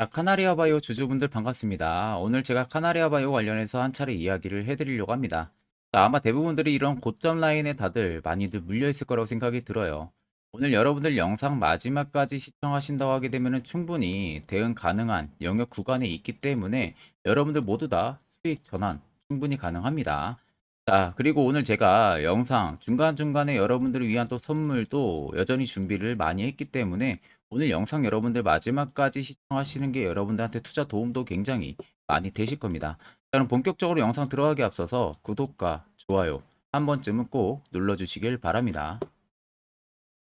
카나리아 바이오 주주분들 반갑습니다. 오늘 제가 카나리아 바이오 관련해서 한 차례 이야기를 해드리려고 합니다. 아마 대부분들이 이런 고점 라인에 다들 많이들 물려 있을 거라고 생각이 들어요. 오늘 여러분들 영상 마지막까지 시청하신다고 하게 되면 충분히 대응 가능한 영역 구간에 있기 때문에 여러분들 모두 다 수익 전환 충분히 가능합니다. 그리고 오늘 제가 영상 중간중간에 여러분들을 위한 또 선물도 여전히 준비를 많이 했기 때문에 오늘 영상 여러분들 마지막까지 시청하시는 게 여러분들한테 투자 도움도 굉장히 많이 되실 겁니다. 그럼 본격적으로 영상 들어가기 앞서서 구독과 좋아요 한 번쯤은 꼭 눌러주시길 바랍니다.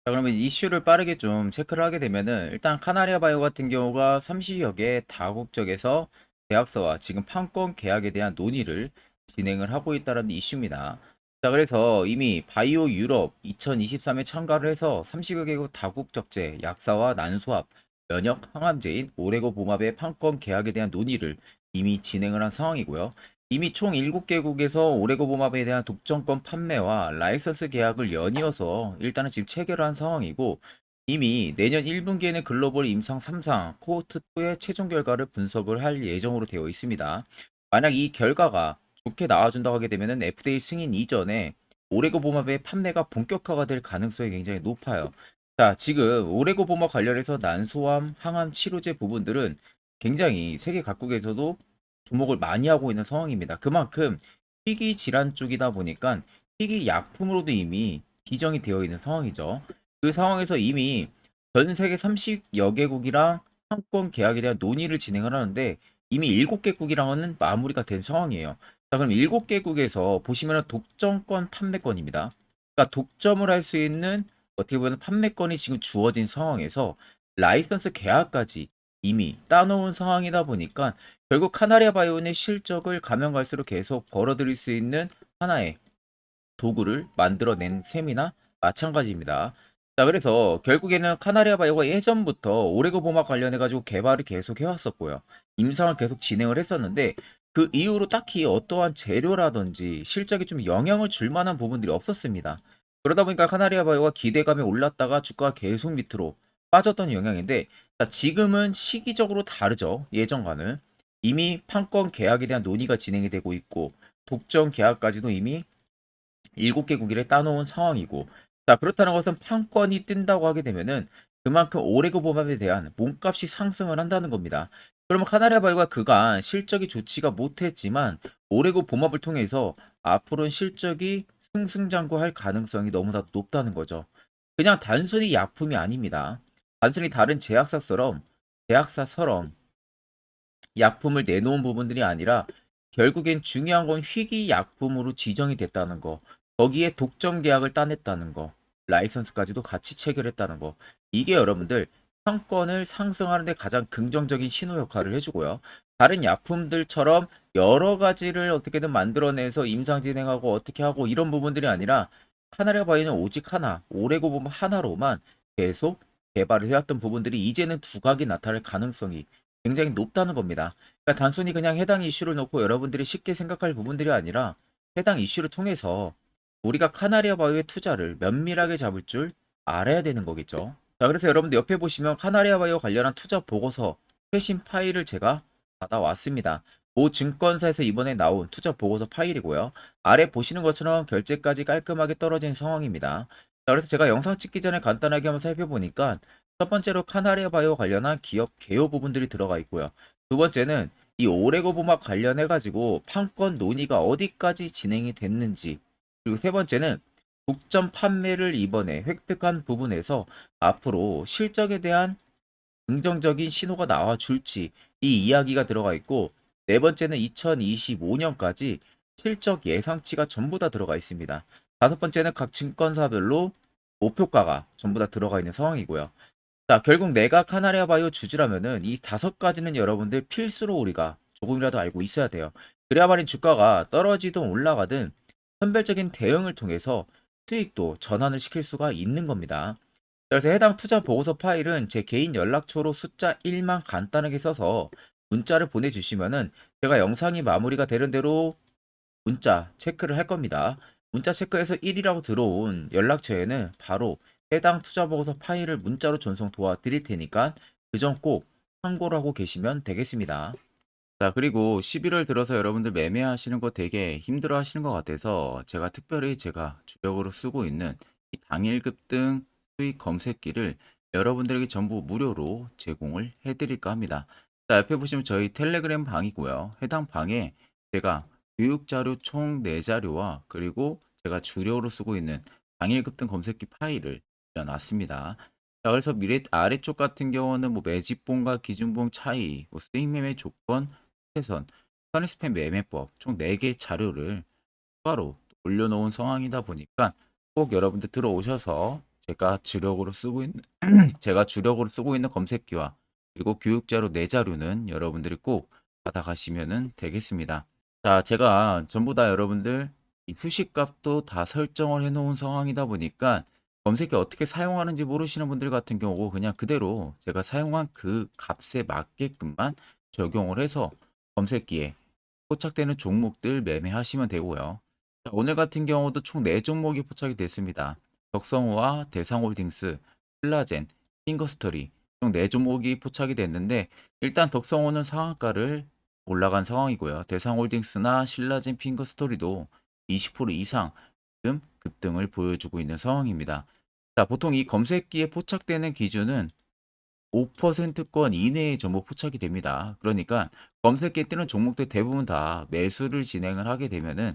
그러면 이슈를 빠르게 좀 체크를 하게 되면은 일단 카나리아 바이오 같은 경우가 30여 개 다국적에서 계약서와 지금 판권 계약에 대한 논의를 진행을 하고 있다는 이슈입니다. 그래서 이미 바이오 유럽 2023에 참가를 해서 30여 개국 다국적제 약사와 난소압, 면역 항암제인 오레고봄압의 판권 계약에 대한 논의를 이미 진행을 한 상황이고요. 이미 총 7개국에서 오레고봄압에 대한 독점권 판매와 라이선스 계약을 연이어서 일단은 지금 체결한 상황이고, 이미 내년 1분기에는 글로벌 임상 3상 코호트 2의 최종 결과를 분석을 할 예정으로 되어 있습니다. 만약 이 결과가 좋게 나와준다고 하게 되면 FDA 승인 이전에 오레고봄압의 판매가 본격화가 될 가능성이 굉장히 높아요. 지금 오레고봄압 관련해서 난소암, 항암 치료제 부분들은 굉장히 세계 각국에서도 주목을 많이 하고 있는 상황입니다. 그만큼 희귀 질환 쪽이다 보니까 희귀 약품으로도 이미 지정이 되어 있는 상황이죠. 그 상황에서 이미 전 세계 30여 개국이랑 상권 계약에 대한 논의를 진행을 하는데 이미 7개국이랑은 마무리가 된 상황이에요. 그럼 7개국에서 보시면 독점권 판매권입니다. 그러니까 독점을 할 수 있는 어떻게 보면 판매권이 지금 주어진 상황에서 라이선스 계약까지 이미 따놓은 상황이다 보니까 결국 카나리아 바이오의 실적을 가면 갈수록 계속 벌어들일 수 있는 하나의 도구를 만들어낸 셈이나 마찬가지입니다. 그래서 결국에는 카나리아 바이오가 예전부터 오레고봄악 관련해가지고 개발을 계속 해왔었고요. 임상을 계속 진행을 했었는데 그 이후로 딱히 어떠한 재료라든지 실적에 좀 영향을 줄 만한 부분들이 없었습니다. 그러다 보니까 카나리아 바이오가 기대감이 올랐다가 주가가 계속 밑으로 빠졌던 영향인데, 지금은 시기적으로 다르죠. 예전과는. 이미 판권 계약에 대한 논의가 진행이 되고 있고 독점 계약까지도 이미 7개국이를 따놓은 상황이고, 그렇다는 것은 판권이 뜬다고 하게 되면은 그만큼 오레고봄압에 대한 몸값이 상승을 한다는 겁니다. 그러면 카나리아 바이오가 그간 실적이 좋지가 못했지만 오레고봄압을 통해서 앞으로는 실적이 승승장구할 가능성이 너무나 높다는 거죠. 그냥 단순히 약품이 아닙니다. 단순히 다른 제약사처럼 약품을 내놓은 부분들이 아니라 결국엔 중요한 건 희귀 약품으로 지정이 됐다는 거, 거기에 독점 계약을 따냈다는 거, 라이선스까지도 같이 체결했다는 거. 이게 여러분들 상권을 상승하는 데 가장 긍정적인 신호 역할을 해주고요. 다른 약품들처럼 여러 가지를 어떻게든 만들어내서 임상 진행하고 어떻게 하고 이런 부분들이 아니라 카나리아 바이오는 오직 하나, 오레고봄 하나로만 계속 개발을 해왔던 부분들이 이제는 두각이 나타날 가능성이 굉장히 높다는 겁니다. 그러니까 단순히 그냥 해당 이슈를 놓고 여러분들이 쉽게 생각할 부분들이 아니라 해당 이슈를 통해서 우리가 카나리아 바이오의 투자를 면밀하게 잡을 줄 알아야 되는 거겠죠. 그래서 여러분들 옆에 보시면 카나리아 바이오 관련한 투자 보고서 최신 파일을 제가 받아왔습니다. 모 증권사에서 이번에 나온 투자 보고서 파일이고요. 아래 보시는 것처럼 결제까지 깔끔하게 떨어진 상황입니다. 그래서 제가 영상 찍기 전에 간단하게 한번 살펴보니까 첫 번째로 카나리아 바이오 관련한 기업 개요 부분들이 들어가 있고요. 두 번째는 이 오레고봄악 관련해가지고 판권 논의가 어디까지 진행이 됐는지, 그리고 세 번째는 독점 판매를 이번에 획득한 부분에서 앞으로 실적에 대한 긍정적인 신호가 나와줄지 이 이야기가 들어가 있고, 네 번째는 2025년까지 실적 예상치가 전부 다 들어가 있습니다. 다섯 번째는 각 증권사별로 목표가가 전부 다 들어가 있는 상황이고요. 결국 내가 카나리아 바이오 주주라면은 이 다섯 가지는 여러분들 필수로 우리가 조금이라도 알고 있어야 돼요. 그래야만 주가가 떨어지든 올라가든 선별적인 대응을 통해서 수익도 전환을 시킬 수가 있는 겁니다. 그래서 해당 투자 보고서 파일은 제 개인 연락처로 숫자 1만 간단하게 써서 문자를 보내주시면은 제가 영상이 마무리가 되는 대로 문자 체크를 할 겁니다. 문자 체크해서 1이라고 들어온 연락처에는 바로 해당 투자 보고서 파일을 문자로 전송 도와드릴 테니까 그 점 꼭 참고를 하고 계시면 되겠습니다. 자, 그리고 11월 들어서 여러분들 매매하시는 거 되게 힘들어 하시는 것 같아서 제가 특별히 제가 주력으로 쓰고 있는 이 당일 급등 수익 검색기를 여러분들에게 전부 무료로 제공을 해드릴까 합니다. 자, 옆에 보시면 저희 텔레그램 방이고요. 해당 방에 제가 교육자료 총 4자료와 그리고 제가 주력으로 쓰고 있는 당일 급등 검색기 파일을 올려놨습니다. 자, 그래서 아래쪽 같은 경우는 뭐 매집봉과 기준봉 차이, 뭐 수익 매매 조건, 선, 선입스팸 매매법 총 4개 자료를 추가로 올려놓은 상황이다 보니까 꼭 여러분들 들어오셔서 제가 주력으로 쓰고 있는 검색기와 그리고 교육자료 4자료는 여러분들이 꼭 받아가시면 되겠습니다. 자, 제가 전부 다 여러분들 이 수식값도 다 설정을 해놓은 상황이다 보니까 검색기 어떻게 사용하는지 모르시는 분들 같은 경우 그냥 그대로 제가 사용한 그 값에 맞게끔만 적용을 해서 검색기에 포착되는 종목들 매매하시면 되고요. 자, 오늘 같은 경우도 총 4종목이 포착이 됐습니다. 덕성호와 대상홀딩스, 신라젠, 핑거스터리 총 4종목이 포착이 됐는데 일단 덕성호는 상한가를 올라간 상황이고요. 대상홀딩스나 신라젠, 핑거스터리도 20% 이상 지금 급등을 보여주고 있는 상황입니다. 자, 보통 이 검색기에 포착되는 기준은 5%권 이내에 전부 포착이 됩니다. 그러니까 검색기에 뜨는 종목들 대부분 다 매수를 진행을 하게 되면은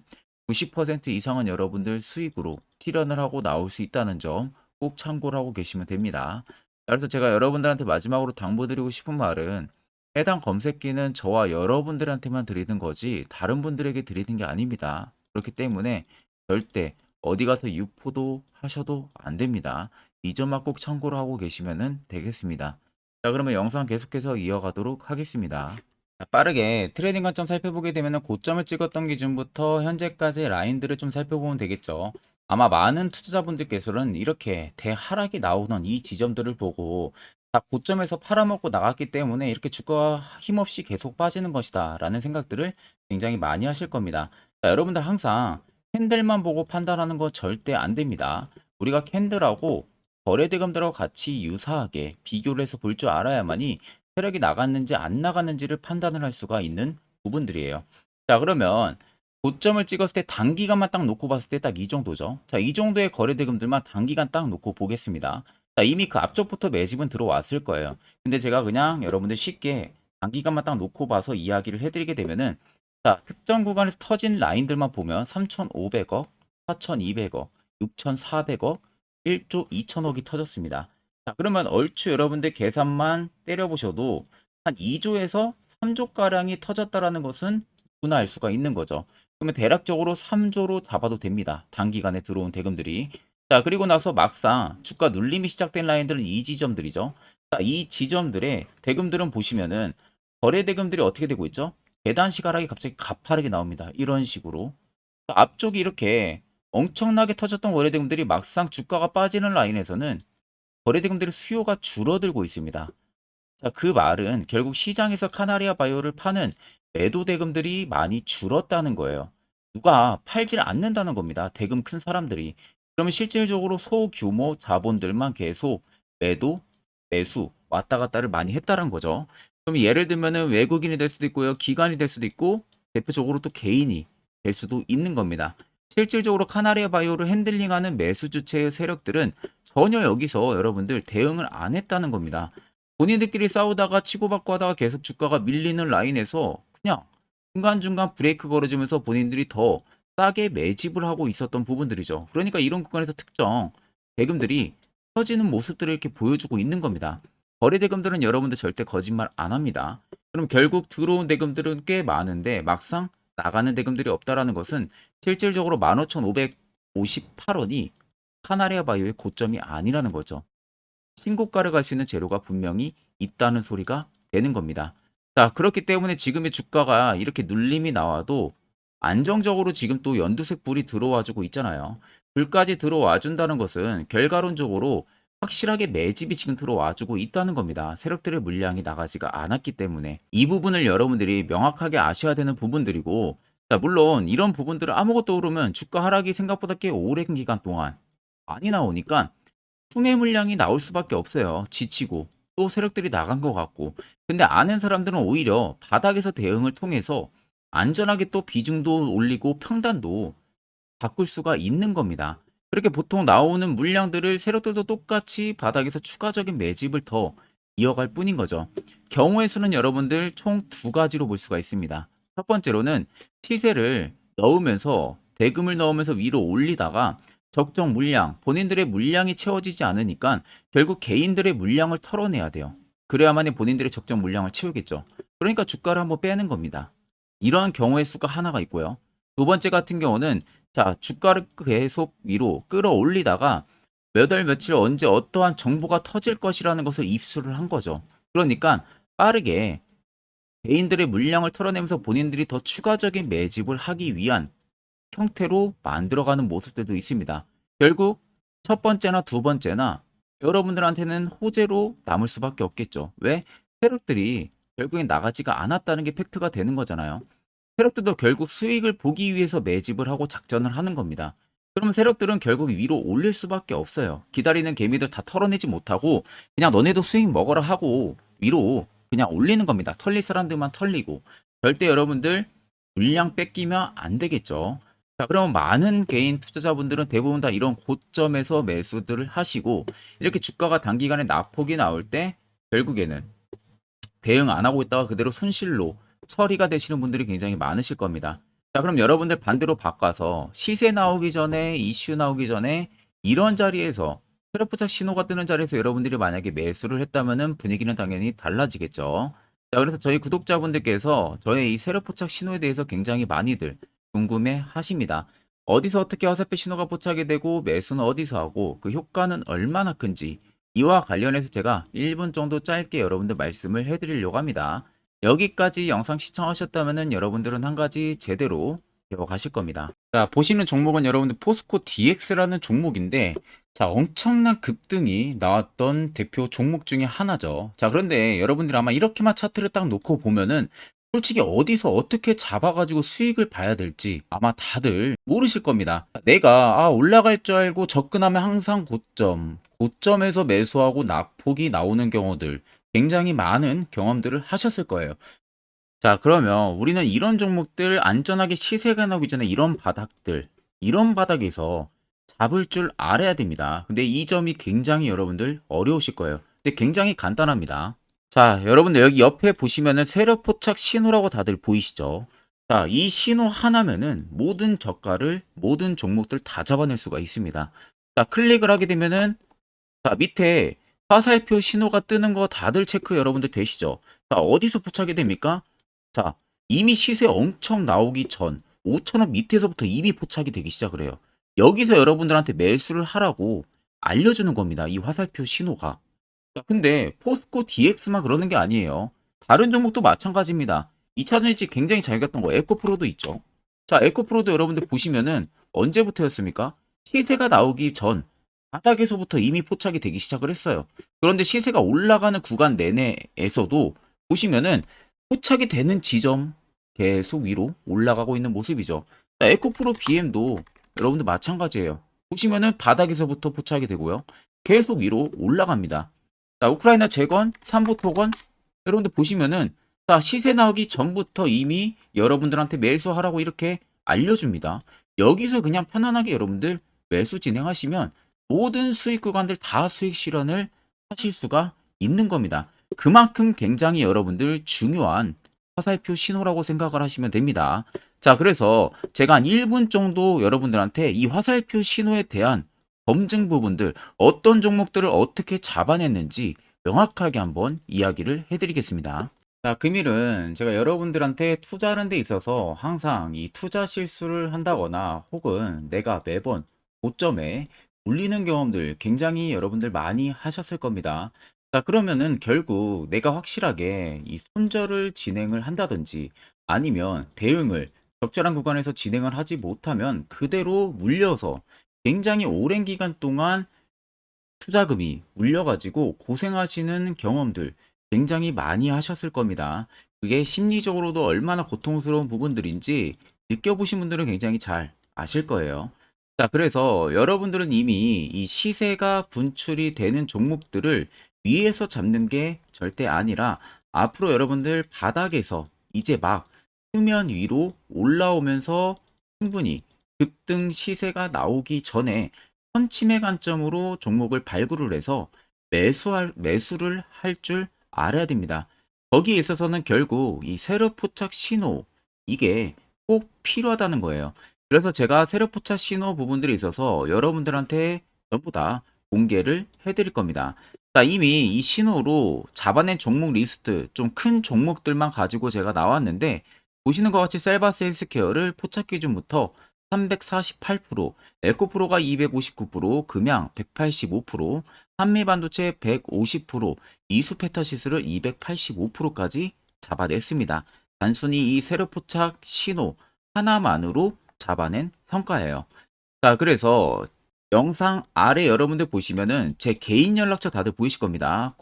90% 이상은 여러분들 수익으로 실현을 하고 나올 수 있다는 점 꼭 참고를 하고 계시면 됩니다. 그래서 제가 여러분들한테 마지막으로 당부드리고 싶은 말은 해당 검색기는 저와 여러분들한테만 드리는 거지 다른 분들에게 드리는 게 아닙니다. 그렇기 때문에 절대 어디 가서 유포도 하셔도 안 됩니다. 이 점만 꼭 참고를 하고 계시면 되겠습니다. 자, 그러면 영상 계속해서 이어가도록 하겠습니다. 자, 빠르게 트레이딩 관점 살펴보게 되면 고점을 찍었던 기준부터 현재까지 라인들을 좀 살펴보면 되겠죠. 아마 많은 투자자분들께서는 이렇게 대하락이 나오는 이 지점들을 보고 다 고점에서 팔아먹고 나갔기 때문에 이렇게 주가가 힘없이 계속 빠지는 것이다 라는 생각들을 굉장히 많이 하실 겁니다. 자, 여러분들 항상 캔들만 보고 판단하는 거 절대 안 됩니다. 우리가 캔들하고 거래대금들하고 같이 유사하게 비교를 해서 볼 줄 알아야만이 세력이 나갔는지 안 나갔는지를 판단을 할 수가 있는 부분들이에요. 자, 그러면 고점을 찍었을 때 단기간만 딱 놓고 봤을 때 딱 이 정도죠. 자, 이 정도의 거래대금들만 단기간 딱 놓고 보겠습니다. 자, 이미 그 앞쪽부터 매집은 들어왔을 거예요. 근데 제가 그냥 여러분들 쉽게 단기간만 딱 놓고 봐서 이야기를 해드리게 되면은 자, 특정 구간에서 터진 라인들만 보면 3,500억, 4,200억, 6,400억, 1조 2천억이 터졌습니다. 자, 그러면 얼추 여러분들 계산만 때려보셔도 한 2조에서 3조가량이 터졌다라는 것은 누구나 알 수가 있는 거죠. 그러면 대략적으로 3조로 잡아도 됩니다. 단기간에 들어온 대금들이. 자, 그리고 나서 막상 주가 눌림이 시작된 라인들은 이 지점들이죠. 자, 이 지점들의 대금들은 보시면은 거래 대금들이 어떻게 되고 있죠? 계단식 하락이 갑자기 가파르게 나옵니다. 이런 식으로. 자, 앞쪽이 이렇게 엄청나게 터졌던 거래 대금들이 막상 주가가 빠지는 라인에서는 거래대금들의 수요가 줄어들고 있습니다. 자, 그 말은 결국 시장에서 카나리아 바이오를 파는 매도 대금들이 많이 줄었다는 거예요. 누가 팔질 않는다는 겁니다. 대금 큰 사람들이. 그러면 실질적으로 소규모 자본들만 계속 매도, 매수 왔다 갔다를 많이 했다는 거죠. 그럼 예를 들면은 외국인이 될 수도 있고요. 기관이 될 수도 있고 대표적으로 또 개인이 될 수도 있는 겁니다. 실질적으로 카나리아 바이오를 핸들링하는 매수 주체의 세력들은 전혀 여기서 여러분들 대응을 안 했다는 겁니다. 본인들끼리 싸우다가 치고받고 하다가 계속 주가가 밀리는 라인에서 그냥 중간중간 브레이크 걸어주면서 본인들이 더 싸게 매집을 하고 있었던 부분들이죠. 그러니까 이런 구간에서 특정 대금들이 터지는 모습들을 이렇게 보여주고 있는 겁니다. 거래 대금들은 여러분들 절대 거짓말 안 합니다. 그럼 결국 들어온 대금들은 꽤 많은데 막상 나가는 대금들이 없다라는 것은 실질적으로 15,558원이 카나리아 바이오의 고점이 아니라는 거죠. 신고가를 갈 수 있는 재료가 분명히 있다는 소리가 되는 겁니다. 자, 그렇기 때문에 지금의 주가가 이렇게 눌림이 나와도 안정적으로 지금 또 연두색 불이 들어와 주고 있잖아요. 불까지 들어와 준다는 것은 결과론적으로 확실하게 매집이 지금 들어와 주고 있다는 겁니다. 세력들의 물량이 나가지가 않았기 때문에 이 부분을 여러분들이 명확하게 아셔야 되는 부분들이고, 자, 물론 이런 부분들을 아무것도 모르면 주가 하락이 생각보다 꽤 오랜 기간 동안 많이 나오니까 투매 물량이 나올 수밖에 없어요. 지치고 또 세력들이 나간 것 같고, 근데 아는 사람들은 오히려 바닥에서 대응을 통해서 안전하게 또 비중도 올리고 평단도 바꿀 수가 있는 겁니다. 그렇게 보통 나오는 물량들을 세력들도 똑같이 바닥에서 추가적인 매집을 더 이어갈 뿐인 거죠. 경우의 수는 여러분들 총 두 가지로 볼 수가 있습니다. 첫 번째로는 시세를 넣으면서 대금을 넣으면서 위로 올리다가 적정 물량, 본인들의 물량이 채워지지 않으니까 결국 개인들의 물량을 털어내야 돼요. 그래야만이 본인들의 적정 물량을 채우겠죠. 그러니까 주가를 한번 빼는 겁니다. 이러한 경우의 수가 하나가 있고요. 두 번째 같은 경우는 자, 주가를 계속 위로 끌어올리다가 몇 월 며칠 언제 어떠한 정보가 터질 것이라는 것을 입수를 한 거죠. 그러니까 빠르게 개인들의 물량을 털어내면서 본인들이 더 추가적인 매집을 하기 위한 형태로 만들어가는 모습들도 있습니다. 결국 첫 번째나 두 번째나 여러분들한테는 호재로 남을 수밖에 없겠죠. 왜? 세력들이 결국엔 나가지가 않았다는 게 팩트가 되는 거잖아요. 세력들도 결국 수익을 보기 위해서 매집을 하고 작전을 하는 겁니다. 그러면 세력들은 결국 위로 올릴 수밖에 없어요. 기다리는 개미들 다 털어내지 못하고 그냥 너네도 수익 먹어라 하고 위로 그냥 올리는 겁니다. 털릴 사람들만 털리고 절대 여러분들 물량 뺏기면 안 되겠죠. 자, 그럼 많은 개인 투자자분들은 대부분 다 이런 고점에서 매수들을 하시고 이렇게 주가가 단기간에 낙폭이 나올 때 결국에는 대응 안 하고 있다가 그대로 손실로 처리가 되시는 분들이 굉장히 많으실 겁니다. 자, 그럼 여러분들 반대로 바꿔서 시세 나오기 전에 이슈 나오기 전에 이런 자리에서 트래프착 신호가 뜨는 자리에서 여러분들이 만약에 매수를 했다면은 분위기는 당연히 달라지겠죠. 자, 그래서 저희 구독자분들께서 저의 이 세력포착 신호에 대해서 굉장히 많이들 궁금해 하십니다. 어디서 어떻게 화살표 신호가 포착이 되고 매수는 어디서 하고 그 효과는 얼마나 큰지 이와 관련해서 제가 1분 정도 짧게 여러분들 말씀을 해드리려고 합니다. 여기까지 영상 시청하셨다면 여러분들은 한 가지 제대로 배워가실 겁니다. 자, 보시는 종목은 여러분들 포스코 DX라는 종목인데 자, 엄청난 급등이 나왔던 대표 종목 중에 하나죠. 자, 그런데 여러분들 아마 이렇게만 차트를 딱 놓고 보면은 솔직히 어디서 어떻게 잡아가지고 수익을 봐야 될지 아마 다들 모르실 겁니다. 내가 올라갈 줄 알고 접근하면 항상 고점에서 매수하고 낙폭이 나오는 경우들 굉장히 많은 경험들을 하셨을 거예요. 자, 그러면 우리는 이런 종목들 안전하게 시세가 나오기 전에 이런 바닥에서 잡을 줄 알아야 됩니다. 근데 이 점이 굉장히 여러분들 어려우실 거예요. 근데 굉장히 간단합니다. 자, 여러분들 여기 옆에 보시면은 세력 포착 신호라고 다들 보이시죠? 자, 이 신호 하나면은 모든 저가를 모든 종목들 다 잡아낼 수가 있습니다. 자, 클릭을 하게 되면은 자, 밑에 화살표 신호가 뜨는 거 다들 체크 여러분들 되시죠? 자, 어디서 포착이 됩니까? 자, 이미 시세 엄청 나오기 전 5,000원 밑에서부터 이미 포착이 되기 시작을 해요. 여기서 여러분들한테 매수를 하라고 알려주는 겁니다. 이 화살표 신호가. 자, 근데 포스코 DX만 그러는 게 아니에요. 다른 종목도 마찬가지입니다. 2차전지 굉장히 잘 갔던 거 에코프로도 있죠. 자, 에코프로도 여러분들 보시면은 언제부터였습니까? 시세가 나오기 전 바닥에서부터 이미 포착이 되기 시작을 했어요. 그런데 시세가 올라가는 구간 내내에서도 보시면은 포착이 되는 지점 계속 위로 올라가고 있는 모습이죠. 자, 에코프로 BM도 여러분들 마찬가지예요. 보시면은 바닥에서부터 포착이 되고요. 계속 위로 올라갑니다. 자, 우크라이나 재건, 삼부 토건 여러분들 보시면은 자, 시세 나오기 전부터 이미 여러분들한테 매수하라고 이렇게 알려줍니다. 여기서 그냥 편안하게 여러분들 매수 진행하시면 모든 수익 구간들 다 수익 실현을 하실 수가 있는 겁니다. 그만큼 굉장히 여러분들 중요한 화살표 신호라고 생각을 하시면 됩니다. 자, 그래서 제가 한 1분 정도 여러분들한테 이 화살표 신호에 대한 검증 부분들, 어떤 종목들을 어떻게 잡아냈는지 명확하게 한번 이야기를 해드리겠습니다. 자, 금일은 제가 여러분들한테 투자하는 데 있어서 항상 이 투자 실수를 한다거나 혹은 내가 매번 고점에 물리는 경험들 굉장히 여러분들 많이 하셨을 겁니다. 자, 그러면은 결국 내가 확실하게 이 손절을 진행을 한다든지 아니면 대응을 적절한 구간에서 진행을 하지 못하면 그대로 물려서 굉장히 오랜 기간 동안 투자금이 물려가지고 고생하시는 경험들 굉장히 많이 하셨을 겁니다. 그게 심리적으로도 얼마나 고통스러운 부분들인지 느껴보신 분들은 굉장히 잘 아실 거예요. 자, 그래서 여러분들은 이미 이 시세가 분출이 되는 종목들을 위에서 잡는 게 절대 아니라 앞으로 여러분들 바닥에서 이제 막 수면 위로 올라오면서 충분히 급등 시세가 나오기 전에 선침해 관점으로 종목을 발굴을 해서 매수를 할 줄 알아야 됩니다. 거기에 있어서는 결국 이 세력 포착 신호 이게 꼭 필요하다는 거예요. 그래서 제가 세력 포착 신호 부분들이 있어서 여러분들한테 전부 다 공개를 해드릴 겁니다. 자, 이미 이 신호로 잡아낸 종목 리스트 좀 큰 종목들만 가지고 제가 나왔는데 보시는 것 같이 셀바스 헬스케어를 포착 기준부터 348%, 에코프로가 259%, 금양 185%, 한미반도체 150%, 이수페타시스를 285%까지 잡아냈습니다. 단순히 이 세력 포착 신호 하나만으로 잡아낸 성과예요. 자, 그래서 영상 아래 여러분들 보시면은 제 개인 연락처 다들 보이실 겁니다.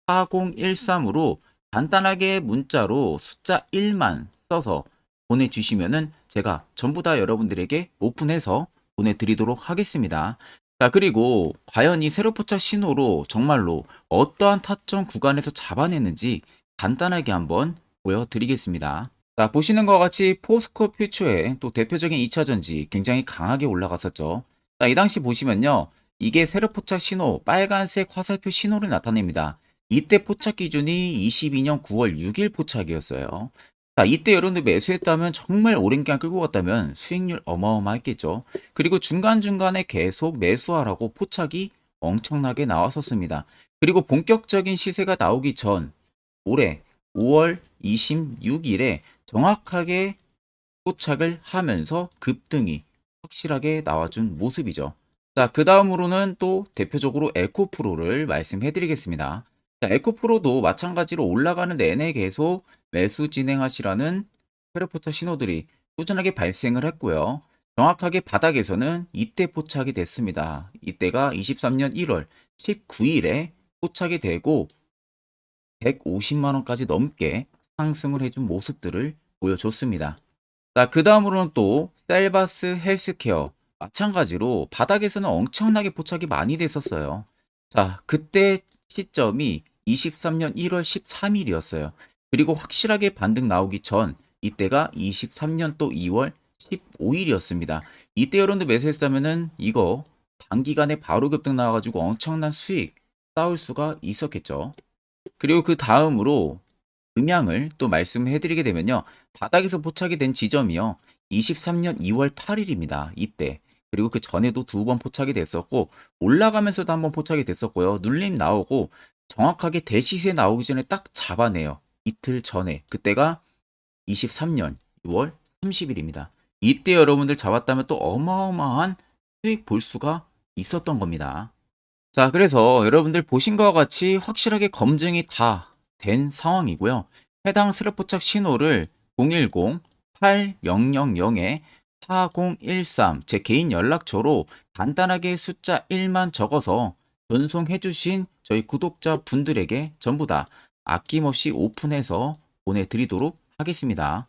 010-8013-4013으로 간단하게 문자로 숫자 1만 써서 보내주시면은 제가 전부 다 여러분들에게 오픈해서 보내드리도록 하겠습니다. 자, 그리고 과연 이 세로 포착 신호로 정말로 어떠한 타점 구간에서 잡아냈는지 간단하게 한번 보여드리겠습니다. 자, 보시는 것과 같이 포스코 퓨처의 또 대표적인 2차전지 굉장히 강하게 올라갔었죠. 자, 이 당시 보시면요. 이게 세력 포착 신호, 빨간색 화살표 신호를 나타냅니다. 이때 포착 기준이 22년 9월 6일 포착이었어요. 자, 이때 여러분들 매수했다면 정말 오랜 기간 끌고 갔다면 수익률 어마어마했겠죠. 그리고 중간중간에 계속 매수하라고 포착이 엄청나게 나왔었습니다. 그리고 본격적인 시세가 나오기 전 올해 5월 26일에 정확하게 포착을 하면서 급등이 확실하게 나와준 모습이죠. 자, 그 다음으로는 또 대표적으로 에코프로를 말씀해 드리겠습니다. 자, 에코프로도 마찬가지로 올라가는 내내 계속 매수 진행하시라는 페르포터 신호들이 꾸준하게 발생을 했고요. 정확하게 바닥에서는 이때 포착이 됐습니다. 이때가 23년 1월 19일에 포착이 되고 150만원까지 넘게 상승을 해준 모습들을 보여줬습니다. 자, 그 다음으로는 또 셀바스 헬스케어 마찬가지로 바닥에서는 엄청나게 포착이 많이 됐었어요. 자, 그때 시점이 23년 1월 13일이었어요. 그리고 확실하게 반등 나오기 전 이때가 23년 또 2월 15일이었습니다. 이때 여러분들 매수했다면은 이거 단기간에 바로 급등 나와가지고 엄청난 수익 쌓을 수가 있었겠죠. 그리고 그 다음으로 음향을 또 말씀해 드리게 되면요. 바닥에서 포착이 된 지점이요. 23년 2월 8일입니다. 이때. 그리고 그 전에도 두 번 포착이 됐었고 올라가면서도 한번 포착이 됐었고요. 눌림 나오고 정확하게 대시세 나오기 전에 딱 잡아내요. 이틀 전에. 그때가 23년 6월 30일입니다. 이때 여러분들 잡았다면 또 어마어마한 수익 볼 수가 있었던 겁니다. 자, 그래서 여러분들 보신 것과 같이 확실하게 검증이 다 된 상황이고요. 해당 스랩 포착 신호를 010-8000-4013 제 개인 연락처로 간단하게 숫자 1만 적어서 전송해 주신 저희 구독자 분들에게 전부 다 아낌없이 오픈해서 보내드리도록 하겠습니다.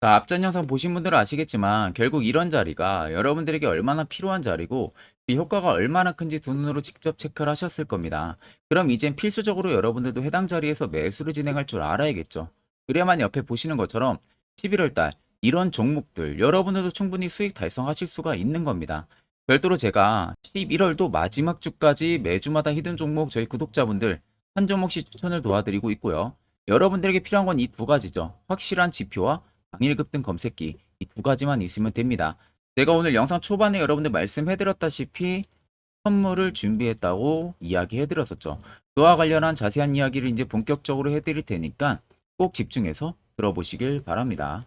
자, 앞전 영상 보신 분들은 아시겠지만 결국 이런 자리가 여러분들에게 얼마나 필요한 자리고 이 효과가 얼마나 큰지 두 눈으로 직접 체크를 하셨을 겁니다. 그럼 이젠 필수적으로 여러분들도 해당 자리에서 매수를 진행할 줄 알아야겠죠. 그래야만 옆에 보시는 것처럼 11월 달 이런 종목들 여러분들도 충분히 수익 달성하실 수가 있는 겁니다. 별도로 제가 11월도 마지막 주까지 매주마다 히든 종목 저희 구독자분들 한 종목씩 추천을 도와드리고 있고요. 여러분들에게 필요한 건 이 두 가지죠. 확실한 지표와 당일 급등 검색기 이 두 가지만 있으면 됩니다. 제가 오늘 영상 초반에 여러분들 말씀해드렸다시피 선물을 준비했다고 이야기해드렸었죠. 그와 관련한 자세한 이야기를 이제 본격적으로 해드릴 테니까 꼭 집중해서 들어보시길 바랍니다.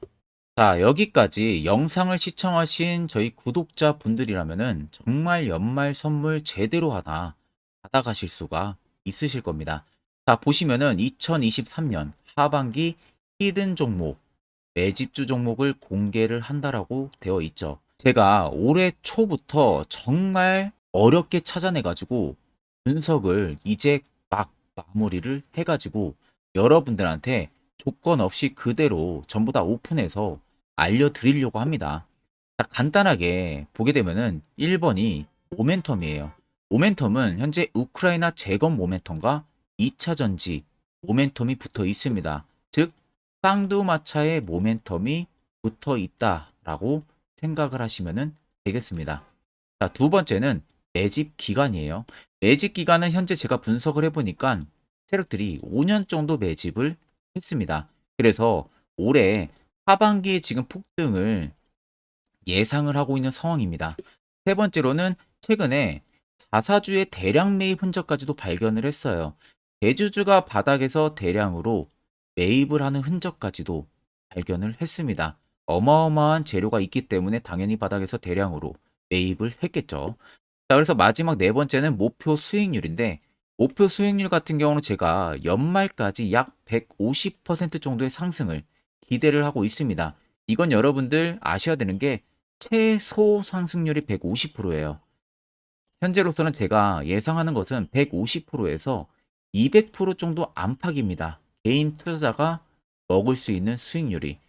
자, 여기까지 영상을 시청하신 저희 구독자 분들이라면은 정말 연말 선물 제대로 하나 받아가실 수가 있으실 겁니다. 자, 보시면은 2023년 하반기 히든 종목 매집주 종목을 공개를 한다라고 되어 있죠. 제가 올해 초부터 정말 어렵게 찾아내가지고 분석을 이제 막 마무리를 해가지고 여러분들한테 조건 없이 그대로 전부 다 오픈해서 알려드리려고 합니다. 자, 간단하게 보게 되면은 1번이 모멘텀이에요. 모멘텀은 현재 우크라이나 재건 모멘텀과 2차 전지 모멘텀이 붙어 있습니다. 즉, 쌍두마차의 모멘텀이 붙어 있다라고 생각을 하시면 되겠습니다. 자, 두 번째는 매집 기간이에요. 매집 기간은 현재 제가 분석을 해보니까 세력들이 5년 정도 매집을 했습니다. 그래서 올해 하반기에 지금 폭등을 예상을 하고 있는 상황입니다. 세 번째로는 최근에 자사주의 대량 매입 흔적까지도 발견을 했어요. 대주주가 바닥에서 대량으로 매입을 하는 흔적까지도 발견을 했습니다. 어마어마한 재료가 있기 때문에 당연히 바닥에서 대량으로 매입을 했겠죠. 자, 그래서 마지막 네 번째는 목표 수익률인데, 목표 수익률 같은 경우는 제가 연말까지 약 150% 정도의 상승을 기대를 하고 있습니다. 이건 여러분들 아셔야 되는 게 최소 상승률이 150%예요. 현재로서는 제가 예상하는 것은 150%에서 200% 정도 안팎입니다. 개인 투자자가 먹을 수 있는 수익률이.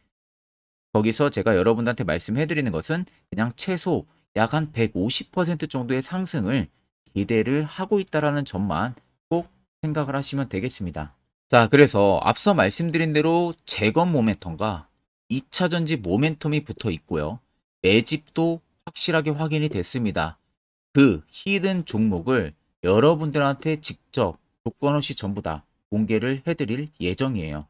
거기서 제가 여러분들한테 말씀해 드리는 것은 그냥 최소 약 한 150% 정도의 상승을 기대를 하고 있다라는 점만 꼭 생각을 하시면 되겠습니다. 자, 그래서 앞서 말씀드린 대로 재건 모멘텀과 2차 전지 모멘텀이 붙어 있고요. 매집도 확실하게 확인이 됐습니다. 그 히든 종목을 여러분들한테 직접 조건 없이 전부 다 공개를 해드릴 예정이에요.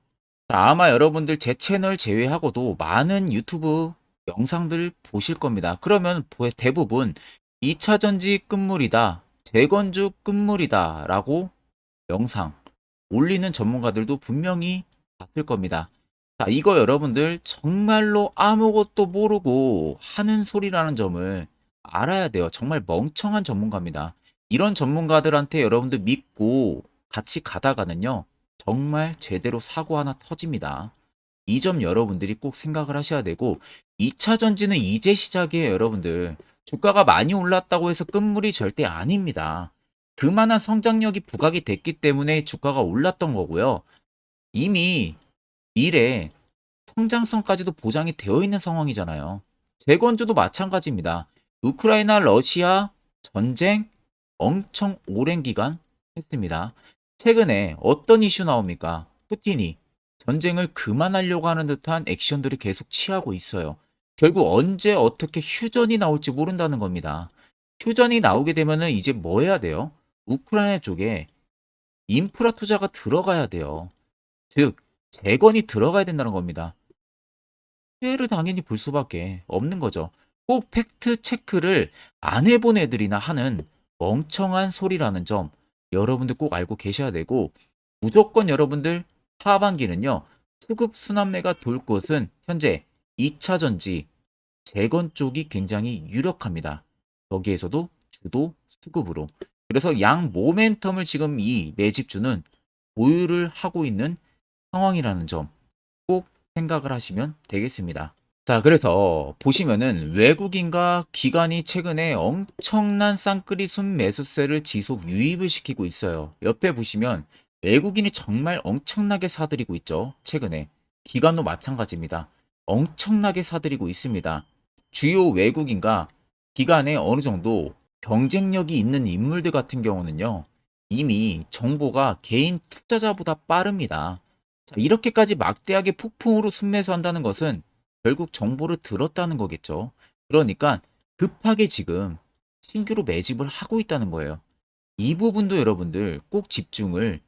자, 아마 여러분들 제 채널 제외하고도 많은 유튜브 영상들 보실 겁니다. 그러면 대부분 2차 전지 끝물이다, 재건주 끝물이다 라고 영상 올리는 전문가들도 분명히 봤을 겁니다. 자, 이거 여러분들 정말로 아무것도 모르고 하는 소리라는 점을 알아야 돼요. 정말 멍청한 전문가입니다. 이런 전문가들한테 여러분들 믿고 같이 가다가는요, 정말 제대로 사고 하나 터집니다. 이 점 여러분들이 꼭 생각을 하셔야 되고, 2차 전지는 이제 시작이에요, 여러분들. 주가가 많이 올랐다고 해서 끝물이 절대 아닙니다. 그만한 성장력이 부각이 됐기 때문에 주가가 올랐던 거고요. 이미 미래 성장성까지도 보장이 되어 있는 상황이잖아요. 재건주도 마찬가지입니다. 우크라이나 러시아 전쟁 엄청 오랜 기간 했습니다. 최근에 어떤 이슈 나옵니까? 푸틴이 전쟁을 그만하려고 하는 듯한 액션들을 계속 취하고 있어요. 결국 언제 어떻게 휴전이 나올지 모른다는 겁니다. 휴전이 나오게 되면은 이제 뭐 해야 돼요? 우크라이나 쪽에 인프라 투자가 들어가야 돼요. 즉, 재건이 들어가야 된다는 겁니다. 피해를 당연히 볼 수밖에 없는 거죠. 꼭 팩트 체크를 안 해본 애들이나 하는 멍청한 소리라는 점 여러분들 꼭 알고 계셔야 되고, 무조건 여러분들 하반기는요, 수급 순환매가 돌 곳은 현재 2차 전지 재건 쪽이 굉장히 유력합니다. 거기에서도 주도 수급으로. 그래서 양 모멘텀을 지금 이 매집주는 보유를 하고 있는 상황이라는 점 꼭 생각을 하시면 되겠습니다. 자, 그래서 보시면은 외국인과 기관이 최근에 엄청난 쌍끌이 순매수세를 지속 유입을 시키고 있어요. 옆에 보시면 외국인이 정말 엄청나게 사들이고 있죠. 최근에. 기관도 마찬가지입니다. 엄청나게 사들이고 있습니다. 주요 외국인과 기관에 어느 정도 경쟁력이 있는 인물들 같은 경우는요, 이미 정보가 개인 투자자보다 빠릅니다. 자, 이렇게까지 막대하게 폭풍으로 순매수한다는 것은 결국 정보를 들었다는 거겠죠. 그러니까 급하게 지금 신규로 매집을 하고 있다는 거예요. 이 부분도 여러분들 꼭 집중을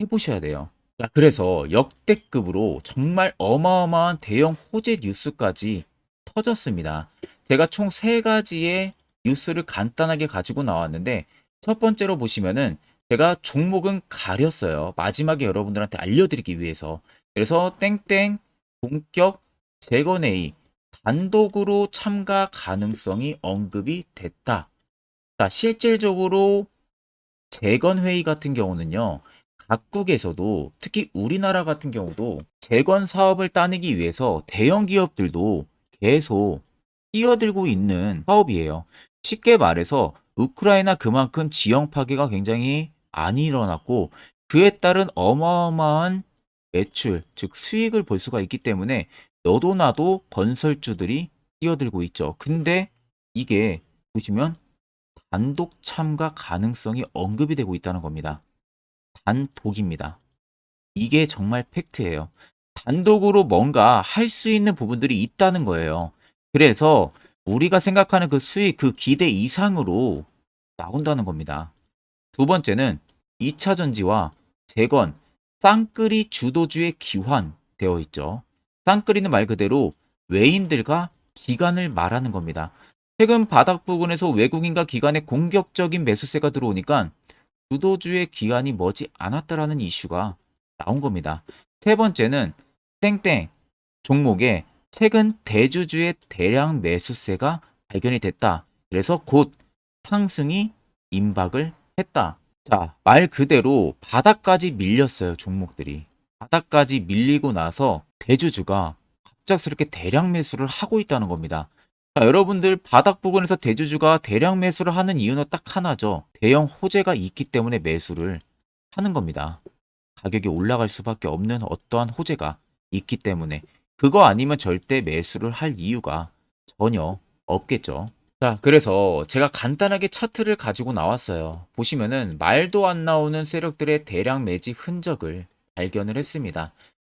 해보셔야 돼요. 자, 그래서 역대급으로 정말 어마어마한 대형 호재 뉴스까지 터졌습니다. 제가 총 세 가지의 뉴스를 간단하게 가지고 나왔는데, 첫 번째로 보시면은 제가 종목은 가렸어요. 마지막에 여러분들한테 알려드리기 위해서. 그래서 땡땡 본격 재건 회의 단독으로 참가 가능성이 언급이 됐다. 자, 실질적으로 재건 회의 같은 경우는요, 각국에서도 특히 우리나라 같은 경우도 재건 사업을 따내기 위해서 대형 기업들도 계속 뛰어들고 있는 사업이에요. 쉽게 말해서 우크라이나 그만큼 지형 파괴가 굉장히 많이 일어났고, 그에 따른 어마어마한 매출, 즉 수익을 볼 수가 있기 때문에 너도 나도 건설주들이 뛰어들고 있죠. 근데 이게 보시면 단독 참가 가능성이 언급이 되고 있다는 겁니다. 단독입니다. 이게 정말 팩트예요. 단독으로 뭔가 할 수 있는 부분들이 있다는 거예요. 그래서 우리가 생각하는 그 수익, 그 기대 이상으로 나온다는 겁니다. 두 번째는 2차 전지와 재건, 쌍끌이 주도주의 기환되어 있죠. 쌍끌이는 말 그대로 외인들과 기관을 말하는 겁니다. 최근 바닥 부근에서 외국인과 기관의 공격적인 매수세가 들어오니까 주도주의 기관이 머지 않았다라는 이슈가 나온 겁니다. 세 번째는 땡땡 종목에 최근 대주주의 대량 매수세가 발견이 됐다. 그래서 곧 상승이 임박을 했다. 자, 말 그대로 바닥까지 밀렸어요, 종목들이. 바닥까지 밀리고 나서 대주주가 갑작스럽게 대량 매수를 하고 있다는 겁니다. 자, 여러분들 바닥 부근에서 대주주가 대량 매수를 하는 이유는 딱 하나죠. 대형 호재가 있기 때문에 매수를 하는 겁니다. 가격이 올라갈 수밖에 없는 어떠한 호재가 있기 때문에 그거 아니면 절대 매수를 할 이유가 전혀 없겠죠. 자, 그래서 제가 간단하게 차트를 가지고 나왔어요. 보시면은 말도 안 나오는 세력들의 대량 매집 흔적을 발견을 했습니다.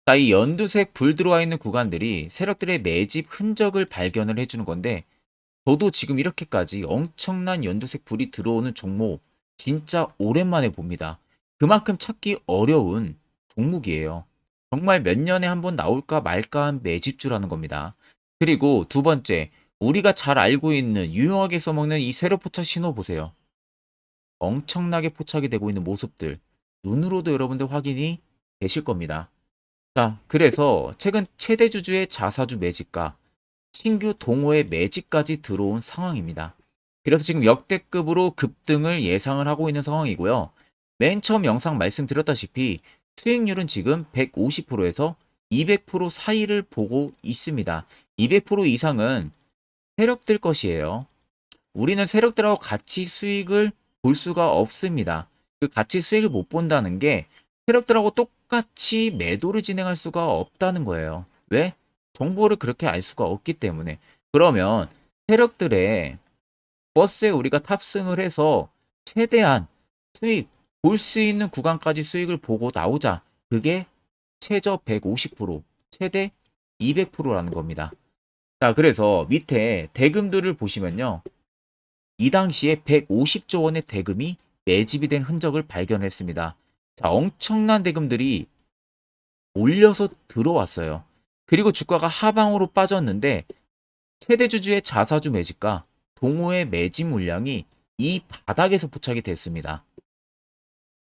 자, 이 연두색 불 들어와 있는 구간들이 세력들의 매집 흔적을 발견을 해주는 건데, 저도 지금 이렇게까지 엄청난 연두색 불이 들어오는 종목 진짜 오랜만에 봅니다. 그만큼 찾기 어려운 종목이에요. 정말 몇 년에 한 번 나올까 말까 한 매집주라는 겁니다. 그리고 두 번째, 우리가 잘 알고 있는 유용하게 써먹는 이 세로 포착 신호 보세요. 엄청나게 포착이 되고 있는 모습들 눈으로도 여러분들 확인이 되실 겁니다. 자, 그래서 최근 최대 주주의 자사주 매집과 신규 동호회 매집까지 들어온 상황입니다. 그래서 지금 역대급으로 급등을 예상을 하고 있는 상황이고요. 맨 처음 영상 말씀드렸다시피 수익률은 지금 150%에서 200% 사이를 보고 있습니다. 200% 이상은 세력들 것이에요. 우리는 세력들하고 같이 수익을 볼 수가 없습니다. 그 같이 수익을 못 본다는 게 세력들하고 똑같이 매도를 진행할 수가 없다는 거예요. 왜? 정보를 그렇게 알 수가 없기 때문에. 그러면 세력들의 버스에 우리가 탑승을 해서 최대한 수익 볼 수 있는 구간까지 수익을 보고 나오자. 그게 최저 150%, 최대 200%라는 겁니다. 자, 그래서 밑에 대금들을 보시면요. 이 당시에 150조 원의 대금이 매집이 된 흔적을 발견했습니다. 자, 엄청난 대금들이 올려서 들어왔어요. 그리고 주가가 하방으로 빠졌는데 최대 주주의 자사주 매집과 동호회 매집 물량이 이 바닥에서 포착이 됐습니다.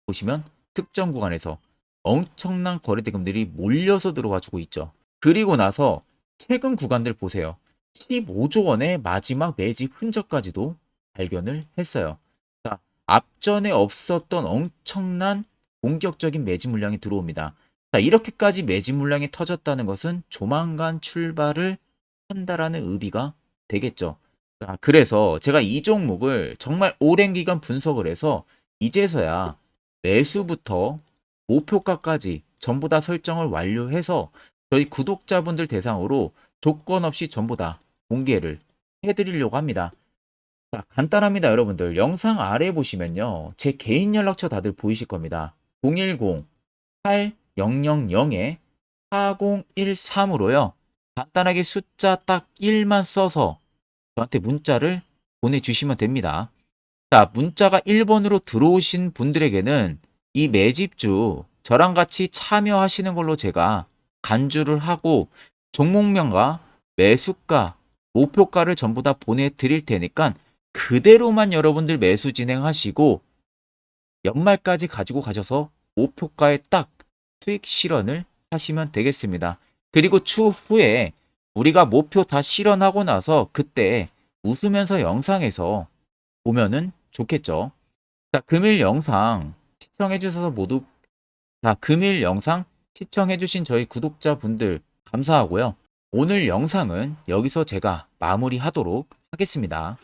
보시면 특정 구간에서 엄청난 거래 대금들이 몰려서 들어와 주고 있죠. 그리고 나서 최근 구간들 보세요. 15조 원의 마지막 매집 흔적까지도 발견을 했어요. 자, 앞전에 없었던 엄청난 공격적인 매집 물량이 들어옵니다. 자, 이렇게까지 매집 물량이 터졌다는 것은 조만간 출발을 한다라는 의미가 되겠죠. 자, 그래서 제가 이 종목을 정말 오랜 기간 분석을 해서 이제서야 매수부터 목표가까지 전부 다 설정을 완료해서 저희 구독자분들 대상으로 조건 없이 전부 다 공개를 해드리려고 합니다. 자, 간단합니다, 여러분들. 영상 아래 보시면요. 제 개인 연락처 다들 보이실 겁니다. 010-8013-4013으로요. 간단하게 숫자 딱 1만 써서 저한테 문자를 보내주시면 됩니다. 자, 문자가 1번으로 들어오신 분들에게는 이 매집주 저랑 같이 참여하시는 걸로 제가 간주를 하고 종목명과 매수가, 목표가를 전부 다 보내드릴 테니까 그대로만 여러분들 매수 진행하시고 연말까지 가지고 가셔서 목표가에 딱 수익 실현을 하시면 되겠습니다. 그리고 추후에 우리가 목표 다 실현하고 나서 그때 웃으면서 영상에서 보면은 좋겠죠. 자, 금일 영상 시청해 주셔서 모두 금일 영상 시청해 주신 저희 구독자분들 감사하고요. 오늘 영상은 여기서 제가 마무리하도록 하겠습니다.